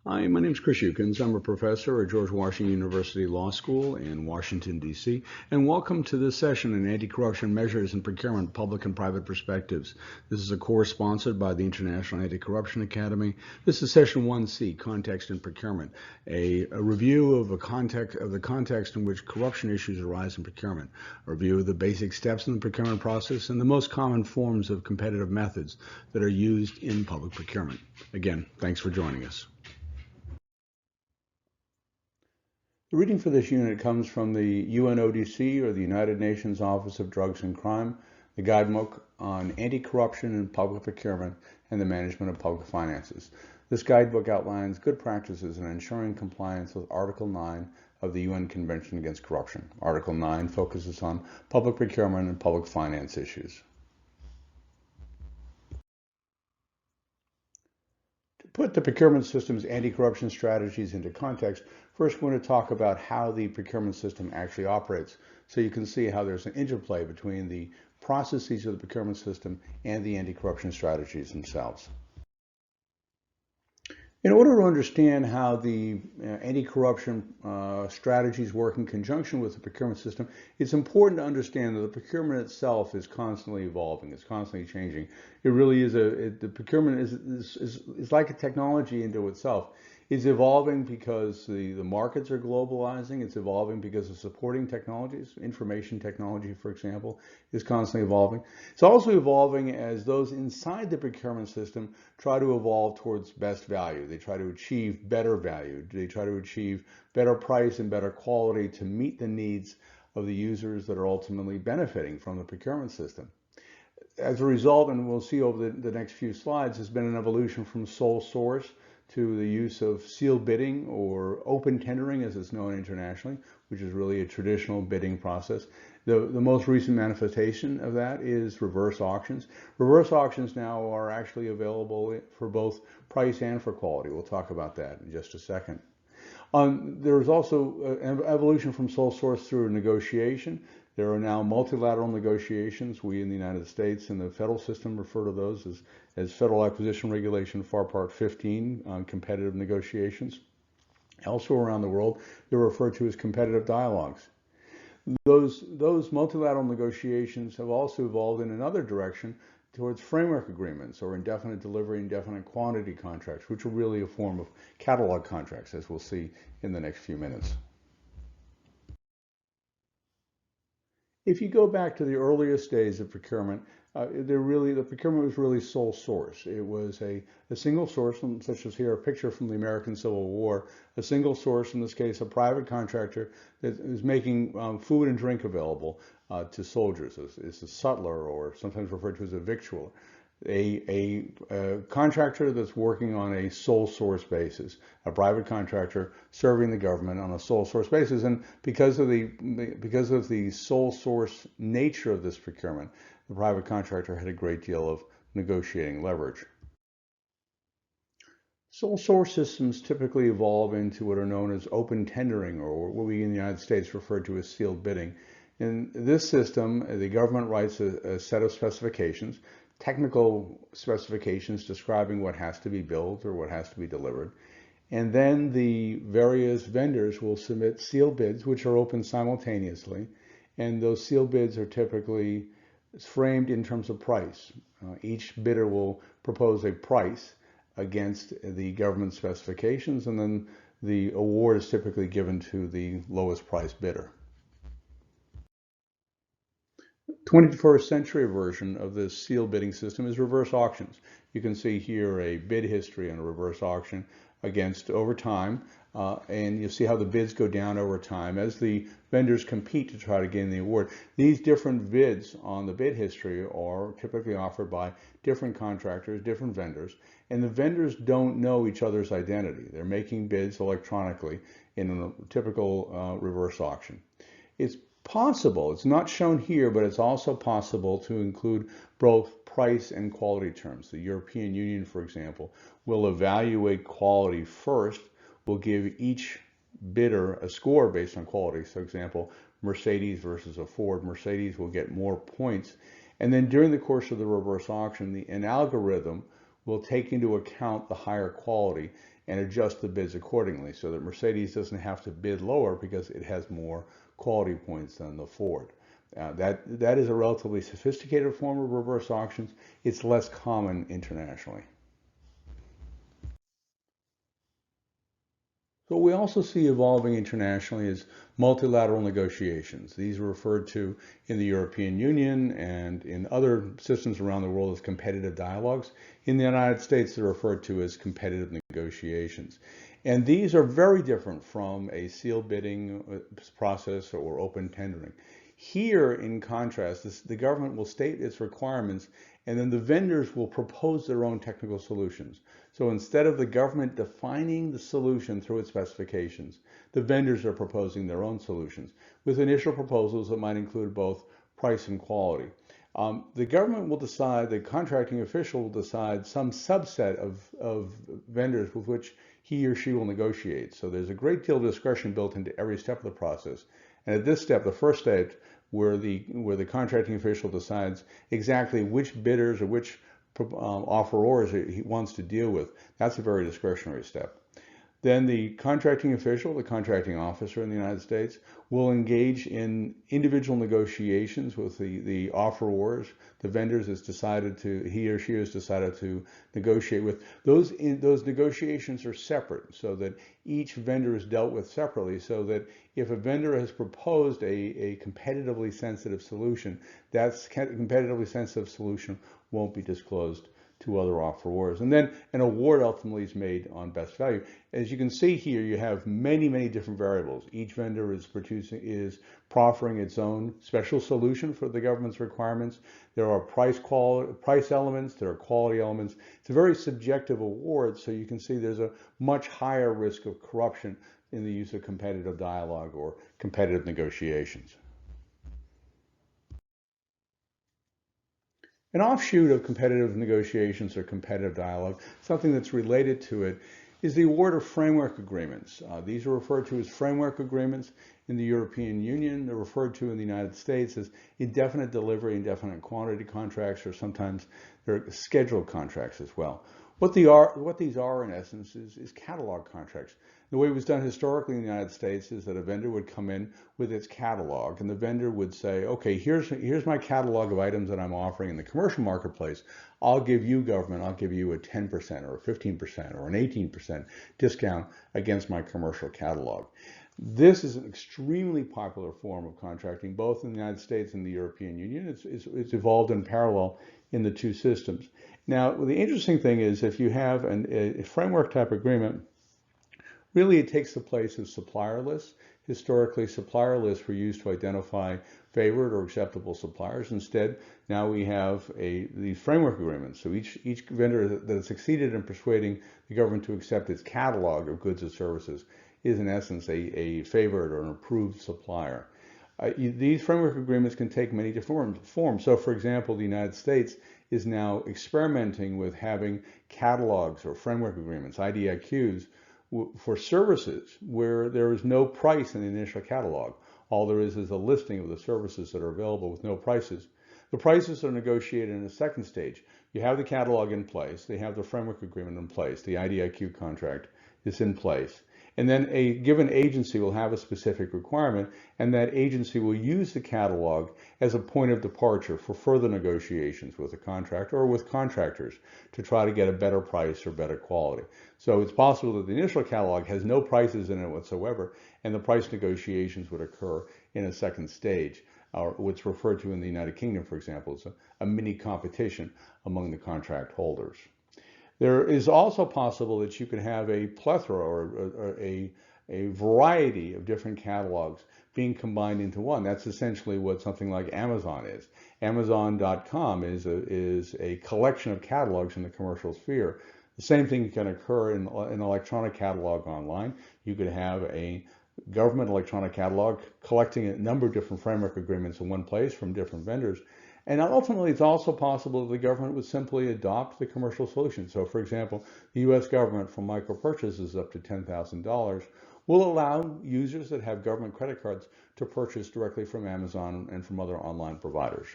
Hi, my name is Chris Hukins. I'm a professor at George Washington University Law School in Washington, D.C., and welcome to this session in Anti-Corruption Measures in Procurement, Public and Private Perspectives. This is a course sponsored by the International Anti-Corruption Academy. This is Session 1C, Context in Procurement, a review of the context in which corruption issues arise in procurement, a review of the basic steps in the procurement process, and the most common forms of competitive methods that are used in public procurement. Again, thanks for joining us. The reading for this unit comes from the UNODC, or the United Nations Office of Drugs and Crime, the guidebook on anti-corruption in public procurement and the management of public finances. This guidebook outlines good practices in ensuring compliance with Article 9 of the UN Convention Against Corruption. Article 9 focuses on public procurement and public finance issues. Put the procurement system's anti-corruption strategies into context, first we're going to talk about how the procurement system actually operates. So you can see how there's an interplay between the processes of the procurement system and the anti-corruption strategies themselves. In order to understand how the anti-corruption strategies work in conjunction with the procurement system, it's important to understand that the procurement itself is constantly evolving. It's constantly changing. It really is the procurement is like a technology into itself. It's evolving because the markets are globalizing. It's evolving because of supporting technologies. Information technology, for example, is constantly evolving. It's also evolving as those inside the procurement system try to evolve towards best value. They try to achieve better value. They try to achieve better price and better quality to meet the needs of the users that are ultimately benefiting from the procurement system. As a result, and we'll see over the next few slides, there's been an evolution from sole source to the use of sealed bidding, or open tendering as it's known internationally, which is really a traditional bidding process. The most recent manifestation of that is reverse auctions. Reverse auctions now are actually available for both price and for quality. We'll talk about that in just a second. There's also an evolution from sole source through negotiation. There are now multilateral negotiations. We in the United States and the federal system refer to those as Federal Acquisition Regulation FAR Part 15 on competitive negotiations. Elsewhere around the world, they're referred to as competitive dialogues. Those multilateral negotiations have also evolved in another direction towards framework agreements, or indefinite delivery, indefinite quantity contracts, which are really a form of catalog contracts, as we'll see in the next few minutes. If you go back to the earliest days of procurement, the procurement was really sole source. It was a single source, such as here a picture from the American Civil War, a single source, in this case a private contractor that is making food and drink available to soldiers. It's a sutler, or sometimes referred to as a victualler. A contractor that's working on a sole source basis, a private contractor serving the government on a sole source basis. And because of the sole source nature of this procurement, the private contractor had a great deal of negotiating leverage. Sole source systems typically evolve into what are known as open tendering, or what we in the United States refer to as sealed bidding. In this system, the government writes a set of specifications, technical specifications describing what has to be built or what has to be delivered. And then the various vendors will submit sealed bids, which are open simultaneously. And those sealed bids are typically framed in terms of price. Each bidder will propose a price against the government specifications, and then the award is typically given to the lowest price bidder. 21st century version of this sealed bidding system is reverse auctions. You can see here a bid history on a reverse auction against over time, and you see how the bids go down over time as the vendors compete to try to gain the award. These different bids on the bid history are typically offered by different contractors, different vendors, and the vendors don't know each other's identity. They're making bids electronically in a typical reverse auction. It's possible, it's not shown here, but it's also possible to include both price and quality terms. The European Union, for example, will evaluate quality first, will give each bidder a score based on quality. So, for example, Mercedes versus a Ford, Mercedes will get more points. And then during the course of the reverse auction, an algorithm will take into account the higher quality and adjust the bids accordingly so that Mercedes doesn't have to bid lower because it has more quality points than the Ford. That is a relatively sophisticated form of reverse auctions. It's less common internationally. So what we also see evolving internationally is multilateral negotiations. These are referred to in the European Union and in other systems around the world as competitive dialogues. In the United States, they're referred to as competitive negotiations. And these are very different from a sealed bidding process or open tendering. Here, in contrast, the government will state its requirements and then the vendors will propose their own technical solutions. So instead of the government defining the solution through its specifications, the vendors are proposing their own solutions with initial proposals that might include both price and quality. The government will decide, the contracting official will decide some subset of vendors with which he or she will negotiate. So there's a great deal of discretion built into every step of the process. And at this step, the first step, where the contracting official decides exactly which bidders or which offerors he wants to deal with, that's a very discretionary step. Then the contracting official, the contracting officer in the United States, will engage in individual negotiations with the offerors, the vendors he or she has decided to negotiate with. Those negotiations are separate so that each vendor is dealt with separately, so that if a vendor has proposed a competitively sensitive solution, that competitively sensitive solution won't be disclosed to other offerors. And then an award ultimately is made on best value. As you can see here, you have many, many different variables. Each vendor is proffering its own special solution for the government's requirements. There are price elements, there are quality elements. It's a very subjective award, so you can see there's a much higher risk of corruption in the use of competitive dialogue or competitive negotiations. An offshoot of competitive negotiations or competitive dialogue, something that's related to it, is the award of framework agreements. These are referred to as framework agreements in the European Union. They're referred to in the United States as indefinite delivery, indefinite quantity contracts, or sometimes they're scheduled contracts as well. What these are in essence is catalog contracts. The way it was done historically in the United States is that a vendor would come in with its catalog, and the vendor would say, okay, here's my catalog of items that I'm offering in the commercial marketplace. I'll give you, government, I'll give you a 10% or a 15% or an 18% discount against my commercial catalog. This is an extremely popular form of contracting, both in the United States and the European Union. It's evolved in parallel in the two systems. Now, the interesting thing is if you have a framework type agreement, really it takes the place of supplier lists. Historically, supplier lists were used to identify favored or acceptable suppliers. Instead, now we have these framework agreements. So each vendor that has succeeded in persuading the government to accept its catalog of goods and services is in essence a favored or an approved supplier. These framework agreements can take many different forms. So for example, the United States is now experimenting with having catalogs or framework agreements, IDIQs, for services where there is no price in the initial catalog. All there is a listing of the services that are available with no prices. The prices are negotiated in a second stage. You have the catalog in place, they have the framework agreement in place, the IDIQ contract is in place. And then a given agency will have a specific requirement, and that agency will use the catalog as a point of departure for further negotiations with a contractor or with contractors to try to get a better price or better quality. So it's possible that the initial catalog has no prices in it whatsoever, and the price negotiations would occur in a second stage, or what's referred to in the United Kingdom, for example, as a mini competition among the contract holders. There is also possible that you can have a plethora or a variety of different catalogs being combined into one. That's essentially what something like Amazon is. Amazon.com is a collection of catalogs in the commercial sphere. The same thing can occur in an electronic catalog online. You could have a government electronic catalog collecting a number of different framework agreements in one place from different vendors. And ultimately, it's also possible that the government would simply adopt the commercial solution. So, for example, the U.S. government for micro purchases up to $10,000 will allow users that have government credit cards to purchase directly from Amazon and from other online providers.